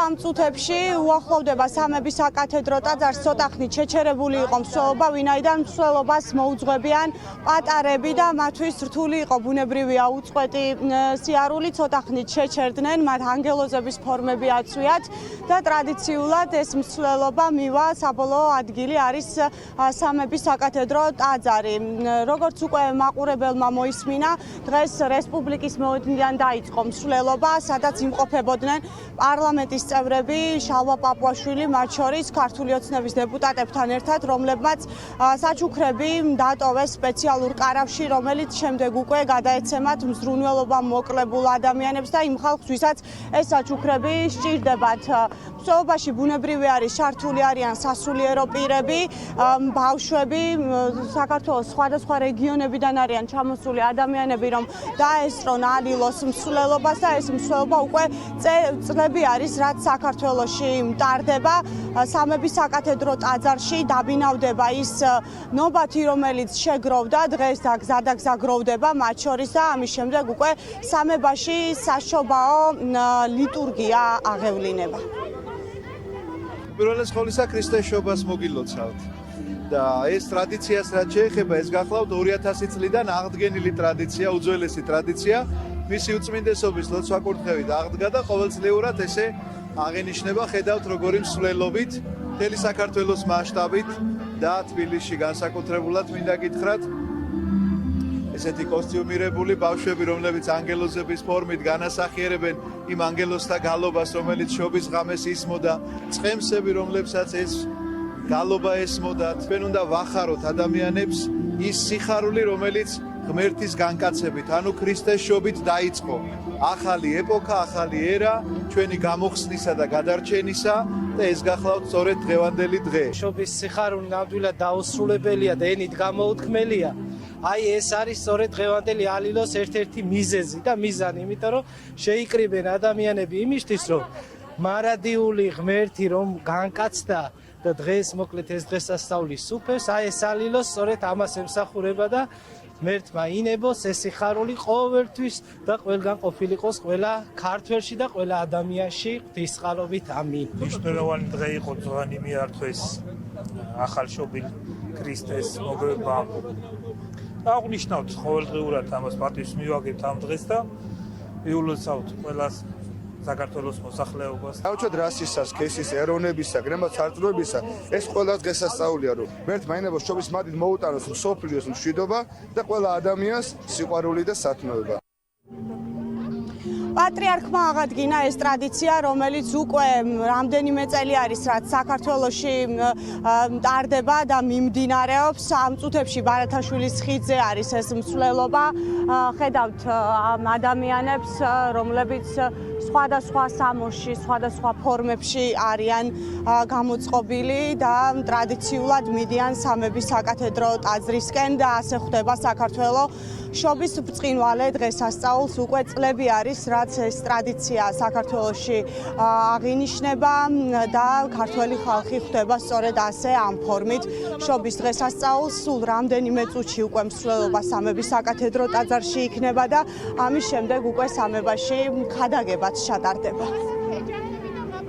სამ წუთებში უახლოვდება სამების საკათედრო ტაძარს ცოტა ხნით შეჩერებული იყო მსვლელობა, ვინაიდან მსვლელობას მოუძღვებიან პატარები და მათთვის რთული იყო ბუნებრივია უწყვეტი სიარული, ცოტა ხნით შეჩერდნენ, მათ ანგელოზების ფორმები აცვიათ და ტრადიციულად ეს მსვლელობა მივა საბოლოო ადგილი არის სამების საკათედრო ტაძარი. როგორც უკვე მაყურებელმა მოისმინა, დღეს რესპუბლიკის მოედნიდან დაიწყო მსვლელობა, სადაც იმყოფებოდნენ პარლამენტის წევრები, შალვა პაპუაშვილი, მათ შორის ქართული ოცნების დეპუტატებთან ერთად, რომლებმაც საჩუქრები დატოვეს სპეციალურ კარავში, რომელიც შემდეგ უკვე გადაეცემათ მზრუნველობა მოკლებულ ადამიანებს და იმ ხალხს, ვისაც ეს საჩუქრები სჭირდებათ. მსვლელობაში ბუნებრივი არის ჩართული არიან სასულიერო პირები, ბავშვები, საქართველოს სხვადასხვა რეგიონებიდან არიან ჩამოსული ადამიანები, რომ დაესწრონ ალილოს მსვლელობას და ეს მსვლელობა უკვე წლები არის, რაც საქართველოში მტარდება. სამების საკათედრო ტაძარში დაბინავდება ის ნობათი, რომელიც შეგროვდა დღეს და გზადაგზა გროვდება, მათ შორის და ამის შემდეგ უკვე სამებაში საშობაო ლიტურგია აღევლინება. პირველი სკოლისა ქრისტეს შობას მოგილოცავთ. და ეს ტრადიციას რაც შეეხება, ეს გახლავთ 2000 წლიდან აღდგენილი ტრადიცია, უძველესი ტრადიცია, მისი უწმინდესობის ლოცვა-კურთხევით აღდგა და ყოველწლიურად ესე აღენიშნება, ხედავთ როგორი მსვლელობით, მთელი საქართველოს მასშტაბით და თბილისში განსაკუთრებულად მინდა გითხრათ, ესეთი კოსტიუმირებული ბავშვები, რომლებიც ანგელოზების ფორმით განასახიერებენ იმ ანგელოზთა გალობას, რომელიც შობის ღამეს ისმოდა, წყემსები, რომლებსაც ეს გალობა ესმოდათ. ჩვენ უნდა ვახაროთ ადამიანებს ის სიხარული, რომელიც ღმერთის განკაცებით, ანუ ქრისტეს შობით დაიწყო. ახალი ეპოქა, ახალი ერა, ჩვენი გამოხსნისა და გადარჩენისა და ეს გახლავთ სწორედ დღევანდელი დღე. შობის სიხარული ნამდვილად დაუსრულებელია და ენით გამოუთქმელია. აი ეს არის სწორედ დღევანდელი ალილოს ერთ-ერთი მიზეზი და მიზანი, იმიტომ რომ შეიკრიბენ ადამიანები იმისთვის, რომ მარადიული ღმერთი რომ განკაცდა და დღეს მოკლედ ეს დღესასწაული სუფევს, აი ეს ალილოს სწორედ ამას ემსახურება და ღმერთმა ინებოს ეს სიხარული ყოველთვის და ყველგან ყოფილიყოს ყველა ქართველში და ყველა ადამიანში ღვთისყალობით. ამინ. მნიშვნელოვანი დღე იყო ძვანი მიართვეს ახალშობილ ქრისტეს მოგებამ. აღნიშნავთ ყოველდღიურად ამას პატივს მივაგებთ ამ დღეს და ვიულოცავთ ყველას საქართველოს მოსახლეობას. დავუჩვენთ რასისა, სქესის, ეროვნებისა, გრემად სარწმუნოებისა, ეს ყველა დღესასწაულია, რომ ღმერთმა ინებოს შობის მადით მოუტანოს მსოფლიოს მშვიდობა და ყველა ადამიანს სიყვარული და სათნოება. პატრიარქმა აღადგინა ეს ტრადიცია, რომელიც უკვე რამდენიმე წელი არის, რაც საქართველოში მტარდება და მიმდინარეობს. ამ წუთებში ბარათაშვილის ხიდზე არის ეს მსვლელობა. ხედავთ ამ ადამიანებს, რომლებიც სხვადასხვა სამოსში, სხვადასხვა ფორმებში არიან გამოწყობილი და ტრადიციულად მიდიან სამების საკათედრო ტაძრისკენ და ასე ხვდება საქართველოს შობის ბრწყინვალე დღესასწაულს. უკვე წლები არის, რაც ეს ტრადიცია საქართველოში აღინიშნება და ქართველი ხალხი ხვდება სწორედ ასე ამ ფორმით შობის დღესასწაულს. სულ რამდენიმე წუთში უკვე მსვლელობა სამების საკათედრო ტაძარში იქნება და ამის შემდეგ უკვე სამებაში ქადაგებაც ჩატარდება.